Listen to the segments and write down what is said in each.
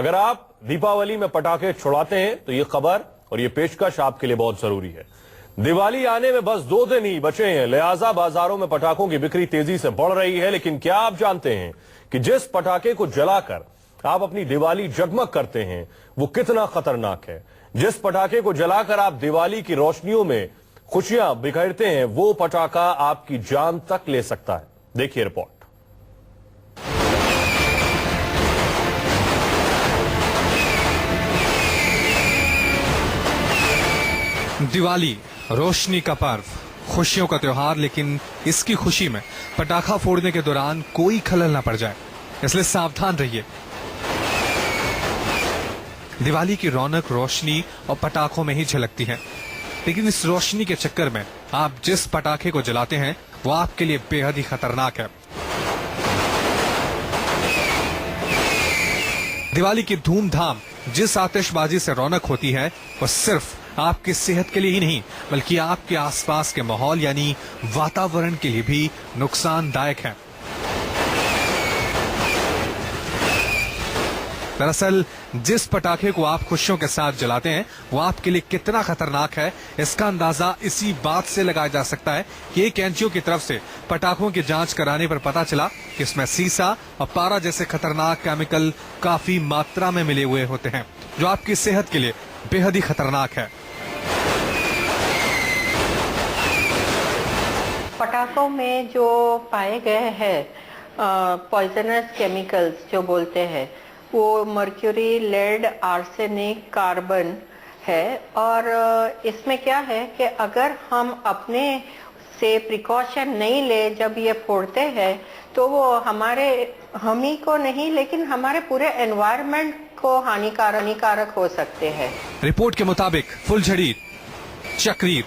अगर आप दीपावली में पटाखे छुड़ाते हैं तो ये खबर और ये पेशकश आपके लिए बहुत जरूरी है। दिवाली आने में बस 2 दिन ही बचे हैं, लिहाजा बाजारों में पटाखों की बिक्री तेजी से बढ़ रही है। लेकिन क्या आप जानते हैं कि जिस पटाखे को जलाकर आप अपनी दिवाली जगमग करते हैं वो कितना खतरनाक है? जिस पटाखे को जलाकर आप दिवाली की रोशनियों में खुशियां बिखेरते हैं वो पटाखा आपकी जान तक ले सकता है। देखिए रिपोर्ट। दिवाली रोशनी का पर्व, खुशियों का त्योहार, लेकिन इसकी खुशी में पटाखा फोड़ने के दौरान कोई खलल न पड़ जाए, इसलिए सावधान रहिए। दिवाली की रौनक रोशनी और पटाखों में ही झलकती है, लेकिन इस रोशनी के चक्कर में आप जिस पटाखे को जलाते हैं वो आपके लिए बेहद ही खतरनाक है। दिवाली की धूमधाम जिस आतिशबाजी से रौनक होती है वो सिर्फ आपकी सेहत के लिए ही नहीं बल्कि आपके आसपास के माहौल यानी वातावरण के लिए भी नुकसानदायक है। दरअसल जिस पटाखे को आप खुशियों के साथ जलाते हैं वो आपके लिए कितना खतरनाक है इसका अंदाजा इसी बात से लगाया जा सकता है कि एक एनजीओ की तरफ से पटाखों की जांच कराने पर पता चला कि इसमें सीसा और पारा जैसे खतरनाक केमिकल काफी मात्रा में मिले हुए होते हैं, जो आपकी सेहत के लिए बेहद ही खतरनाक है। पटाखों में जो पाए गए हैं पॉइजनस केमिकल्स जो बोलते हैं वो मर्क्यूरी, लेड, आर्सेनिक, कार्बन है। और इसमें क्या है कि अगर हम अपने से प्रिकॉशन नहीं ले जब ये फोड़ते हैं तो वो हम ही को नहीं लेकिन हमारे पूरे एनवायरनमेंट को हानिकारक हो सकते हैं। रिपोर्ट के मुताबिक फुलझड़ी, चक्री,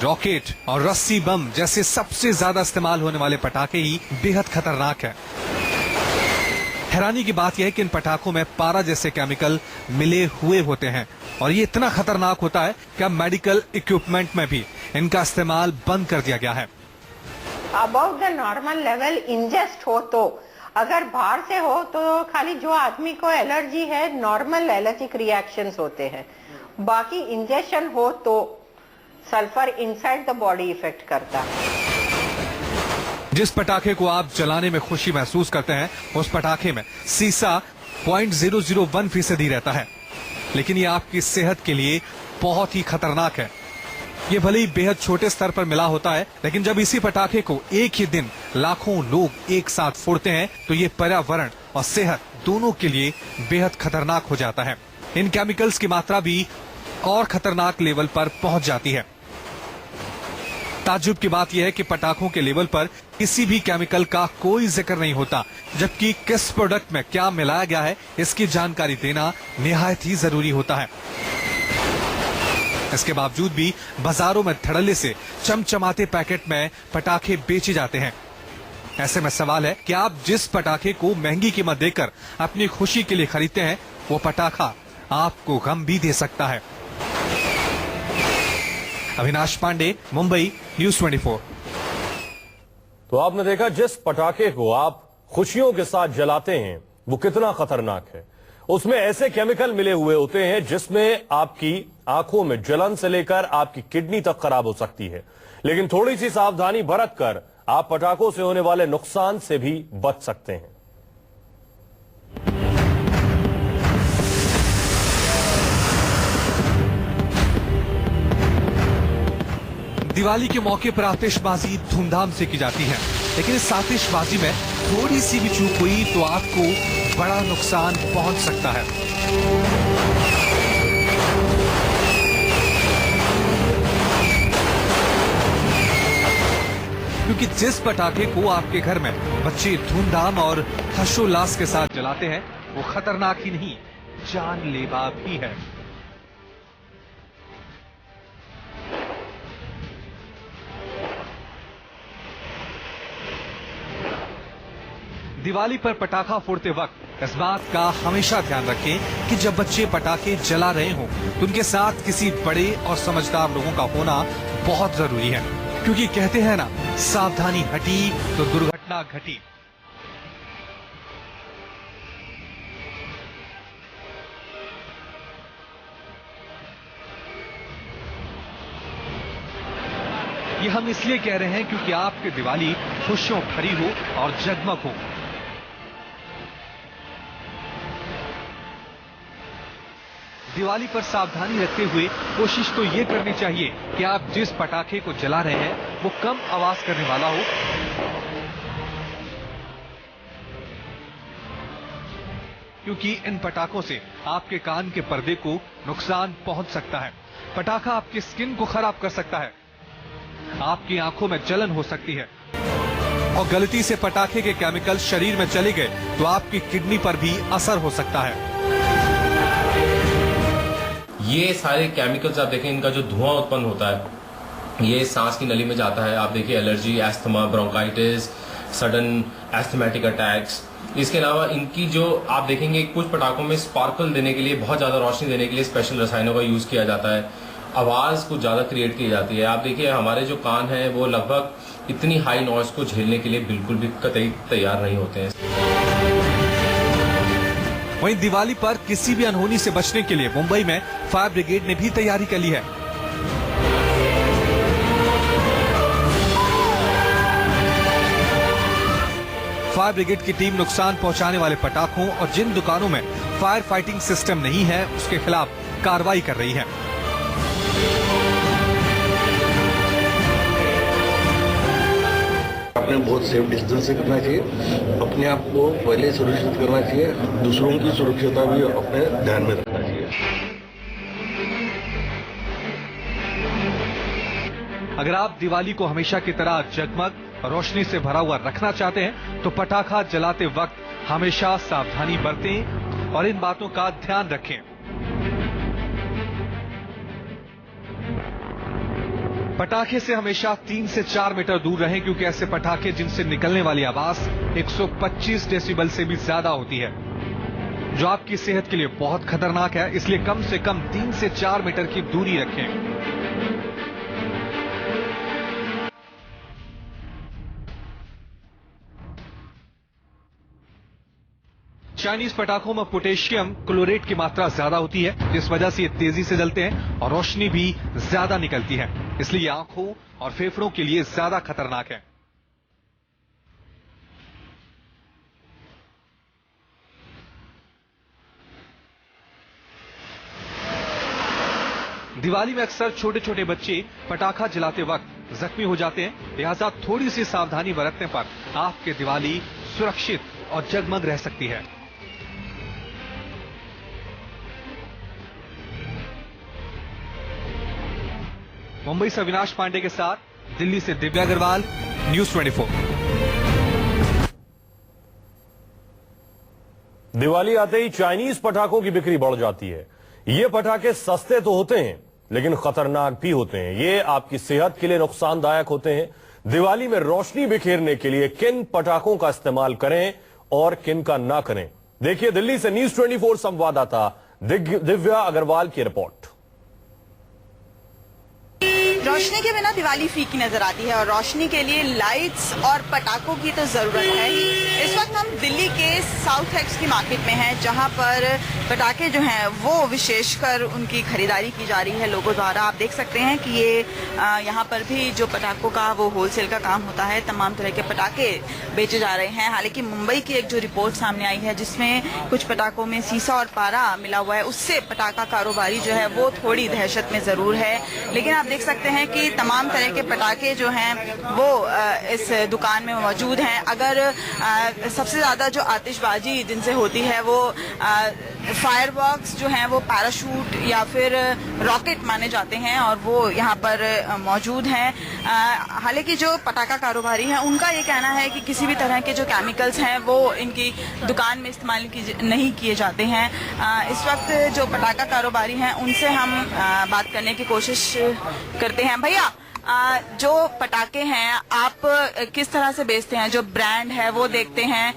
रॉकेट और रस्सी बम जैसे सबसे ज्यादा इस्तेमाल होने वाले पटाखे ही बेहद खतरनाक है। हैरानी की बात यह है कि इन पटाखों में पारा जैसे केमिकल मिले हुए होते हैं और ये इतना खतरनाक होता है कि अब मेडिकल इक्विपमेंट में भी इनका इस्तेमाल बंद कर दिया गया है। About the normal level ingest हो तो, अगर बाहर से हो तो खाली जो आदमी को एलर्जी है नॉर्मल एलर्जिक रिएक्शंस होते हैं, बाकी इंजेक्शन हो तो sulphur inside the body effect करता है। जिस पटाखे को आप जलाने में खुशी महसूस करते हैं उस पटाखे में सीसा 0.001% रहता है, लेकिन ये आपकी सेहत के लिए बहुत ही खतरनाक है। ये भले ही बेहद छोटे स्तर पर मिला होता है, लेकिन जब इसी पटाखे को एक ही दिन लाखों लोग एक साथ फोड़ते हैं तो ये पर्यावरण और सेहत दोनों के लिए बेहद खतरनाक हो जाता है। इन केमिकल्स की मात्रा भी और खतरनाक लेवल पर पहुंच जाती है। ताज्जुब की बात यह है कि पटाखों के लेवल पर किसी भी केमिकल का कोई जिक्र नहीं होता, जबकि किस प्रोडक्ट में क्या मिलाया गया है इसकी जानकारी देना निहायत ही जरूरी होता है। इसके बावजूद भी बाजारों में धड़ल्ले से चमचमाते पैकेट में पटाखे बेचे जाते हैं। ऐसे में सवाल है कि आप जिस पटाखे को महंगी कीमत देकर अपनी खुशी के लिए खरीदते हैं वो पटाखा आपको गम भी दे सकता है। अविनाश पांडे, मुंबई, न्यूज़ 24। तो आपने देखा जिस पटाखे को आप खुशियों के साथ जलाते हैं वो कितना खतरनाक है। उसमें ऐसे केमिकल मिले हुए होते हैं जिसमें आपकी आंखों में जलन से लेकर आपकी किडनी तक खराब हो सकती है। लेकिन थोड़ी सी सावधानी बरत कर आप पटाखों से होने वाले नुकसान से भी बच सकते हैं। दिवाली के मौके पर आतिशबाजी धूमधाम से की जाती है, लेकिन इस आतिशबाजी में थोड़ी सी भी चूक हुई तो आपको बड़ा नुकसान पहुंच सकता है। क्योंकि जिस पटाखे को आपके घर में बच्चे धूमधाम और हर्षोल्लास के साथ जलाते हैं वो खतरनाक ही नहीं जानलेवा भी है। दिवाली पर पटाखा फोड़ते वक्त इस बात का हमेशा ध्यान रखें कि जब बच्चे पटाखे जला रहे हों तो उनके साथ किसी बड़े और समझदार लोगों का होना बहुत जरूरी है, क्योंकि कहते हैं ना, सावधानी हटी तो दुर्घटना घटी। ये हम इसलिए कह रहे हैं क्योंकि आपकी दिवाली खुशियों भरी हो और जगमग हो। दिवाली पर सावधानी रखते हुए कोशिश तो ये करनी चाहिए कि आप जिस पटाखे को जला रहे हैं वो कम आवाज करने वाला हो, क्योंकि इन पटाखों से आपके कान के पर्दे को नुकसान पहुंच सकता है। पटाखा आपकी स्किन को खराब कर सकता है, आपकी आंखों में जलन हो सकती है और गलती से पटाखे के केमिकल शरीर में चले गए तो आपकी किडनी पर भी असर हो सकता है। ये सारे केमिकल्स आप देखें, इनका जो धुआं उत्पन्न होता है ये सांस की नली में जाता है। आप देखिए allergy, asthma, bronchitis, sudden asthmatic attacks. इसके अलावा इनकी जो आप देखेंगे कुछ पटाखों में स्पार्कल देने के लिए, बहुत ज्यादा रोशनी देने के लिए स्पेशल रसायनों का यूज किया जाता है। आवाज कुछ ज्यादा क्रिएट की जाती है। आप देखिए हमारे जो कान हैं वो लगभग इतनी हाई नॉइज को झेलने के लिए बिल्कुल भी कतई तैयार नहीं होते हैं। वहीं दिवाली पर किसी भी अनहोनी से बचने के लिए मुंबई में फायर ब्रिगेड ने भी तैयारी कर ली है। फायर ब्रिगेड की टीम नुकसान पहुंचाने वाले पटाखों और जिन दुकानों में फायर फाइटिंग सिस्टम नहीं है उसके खिलाफ कार्रवाई कर रही है। अपने बहुत सेफ डिस्टेंस से करना चाहिए, अपने आप को पहले सुरक्षित करना चाहिए, दूसरों की सुरक्षिता भी अपने ध्यान में रखना चाहिए। अगर आप दिवाली को हमेशा की तरह जगमग रोशनी से भरा हुआ रखना चाहते हैं तो पटाखा जलाते वक्त हमेशा सावधानी बरतें और इन बातों का ध्यान रखें। पटाखे से हमेशा 3 से 4 मीटर दूर रहें, क्योंकि ऐसे पटाखे जिनसे निकलने वाली आवाज 125 डेसिबल से भी ज्यादा होती है, जो आपकी सेहत के लिए बहुत खतरनाक है। इसलिए कम से कम 3 से 4 मीटर की दूरी रखें। चाइनीज पटाखों में पोटेशियम क्लोरेट की मात्रा ज्यादा होती है, जिस वजह से ये तेजी से जलते हैं और रोशनी भी ज्यादा निकलती है, इसलिए आंखों और फेफड़ों के लिए ज्यादा खतरनाक है। दिवाली में अक्सर छोटे छोटे बच्चे पटाखा जलाते वक्त जख्मी हो जाते हैं, लिहाजा थोड़ी सी सावधानी बरतने पर आपकी दिवाली सुरक्षित और जगमग रह सकती है। मुंबई से अविनाश पांडे के साथ दिल्ली से दिव्या अग्रवाल, न्यूज़ 24। दिवाली आते ही चाइनीज पटाखों की बिक्री बढ़ जाती है। ये पटाखे सस्ते तो होते हैं लेकिन खतरनाक भी होते हैं। ये आपकी सेहत के लिए नुकसानदायक होते हैं। दिवाली में रोशनी बिखेरने के लिए किन पटाखों का इस्तेमाल करें और किन का ना करें, देखिए दिल्ली से न्यूज़ 24 संवाददाता दिव्या अग्रवाल की रिपोर्ट। रोशनी के बिना दिवाली फीकी नजर आती है और रोशनी के लिए लाइट्स और पटाखों की तो जरूरत है ही। इस वक्त हम दिल्ली के साउथ एक्स की मार्केट में हैं, जहां पर पटाखे जो हैं वो विशेषकर उनकी खरीदारी की जा रही है लोगों द्वारा। आप देख सकते हैं कि ये यहाँ पर भी जो पटाखों का वो होलसेल का काम होता है, तमाम तरह के पटाखे बेचे जा रहे हैं। हालांकि मुंबई की एक जो रिपोर्ट सामने आई है जिसमें कुछ पटाखों में सीसा और पारा मिला हुआ है, उससे पटाखा कारोबारी जो है वो थोड़ी दहशत में जरूर है। लेकिन आप देख सकते हैं कि तमाम तरह के पटाखे जो हैं वो इस दुकान में मौजूद हैं। अगर सबसे ज्यादा जो आतिशबाजी जिनसे होती है वो फायरवर्क्स जो हैं वो पैराशूट या फिर रॉकेट माने जाते हैं और वो यहाँ पर मौजूद हैं। हालांकि जो पटाखा कारोबारी हैं उनका ये कहना है कि किसी भी तरह के जो केमिकल्स हैं वो इनकी दुकान में इस्तेमाल नहीं किए जाते हैं। इस वक्त जो पटाखा कारोबारी हैं उनसे हम बात करने की कोशिश करते हैं। भैया, जो पटाखे हैं आप किस तरह से बेचते हैं? जो ब्रांड है वो देखते हैं?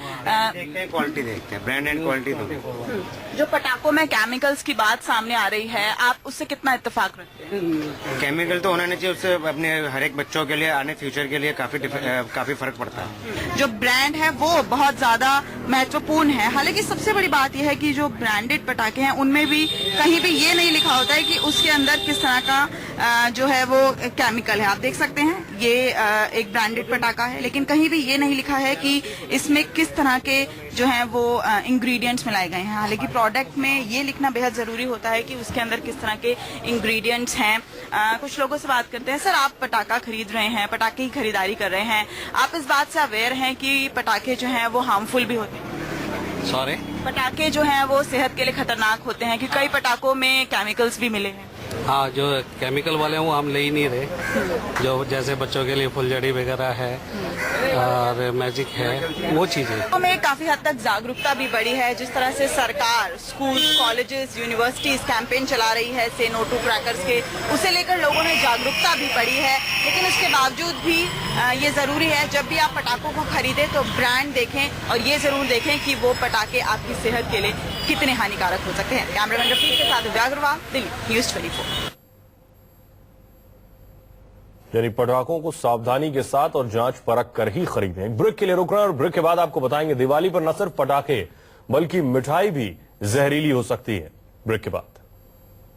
क्वालिटी देखते हैं, ब्रांड एंड क्वालिटी दोनों। जो पटाखों में केमिकल्स की बात सामने आ रही है, आप उससे कितना इत्तेफाक रखते हैं? केमिकल तो होना नहीं चाहिए, उससे अपने हर एक बच्चों के लिए आने फ्यूचर के लिए काफी फर्क पड़ता है। जो ब्रांड है वो बहुत ज्यादा महत्वपूर्ण है। हालांकि सबसे बड़ी बात यह है कि जो ब्रांडेड पटाखे हैं उनमें भी कहीं भी ये नहीं लिखा होता है कि उसके अंदर किस तरह का जो है वो केमिकल है। आप देख सकते हैं ये एक ब्रांडेड पटाखा है, लेकिन कहीं भी ये नहीं लिखा है कि इसमें किस तरह के जो हैं वो इंग्रेडिएंट्स मिलाए गए हैं। हालांकि प्रोडक्ट में ये लिखना बेहद जरूरी होता है कि उसके अंदर किस तरह के इंग्रेडिएंट्स हैं। कुछ लोगों से बात करते हैं। सर, आप पटाखा खरीद रहे हैं, पटाखे की खरीदारी कर रहे हैं, आप इस बात से अवेयर हैं कि पटाखे जो हैं वो हार्मफुल भी होते हैं? सॉरी, पटाखे जो हैं वो सेहत के लिए खतरनाक होते हैं, क्योंकि कई पटाखों में केमिकल्स भी मिले हैं। हाँ, जो केमिकल वाले हैं वो हम ले ही नहीं रहे, जो जैसे बच्चों के लिए फुलझड़ी वगैरह है और मैजिक है, वो चीजें। में काफी हद तक जागरूकता भी बढ़ी है। जिस तरह से सरकार स्कूल, कॉलेजेस, यूनिवर्सिटीज कैंपेन चला रही है से नो टू क्रैकर्स के, उसे लेकर लोगों में जागरूकता भी बढ़ी है। लेकिन उसके बावजूद भी ये जरूरी है जब भी आप पटाखों को खरीदें तो ब्रांड देखें और ये जरूर देखें कि वो पटाखे आपकी सेहत के लिए कितने हानिकारक हो सकते हैं। कैमरामैन रफीक के साथ दिव्या अग्रवाल, दिल्ली, न्यूज़ 24। यानी पटाखों को सावधानी के साथ और जांच परख कर ही खरीदें। एक ब्रेक के लिए रुक रहे हैं और ब्रेक के बाद आपको बताएंगे दिवाली पर न सिर्फ पटाखे बल्कि मिठाई भी जहरीली हो सकती है। ब्रेक के बाद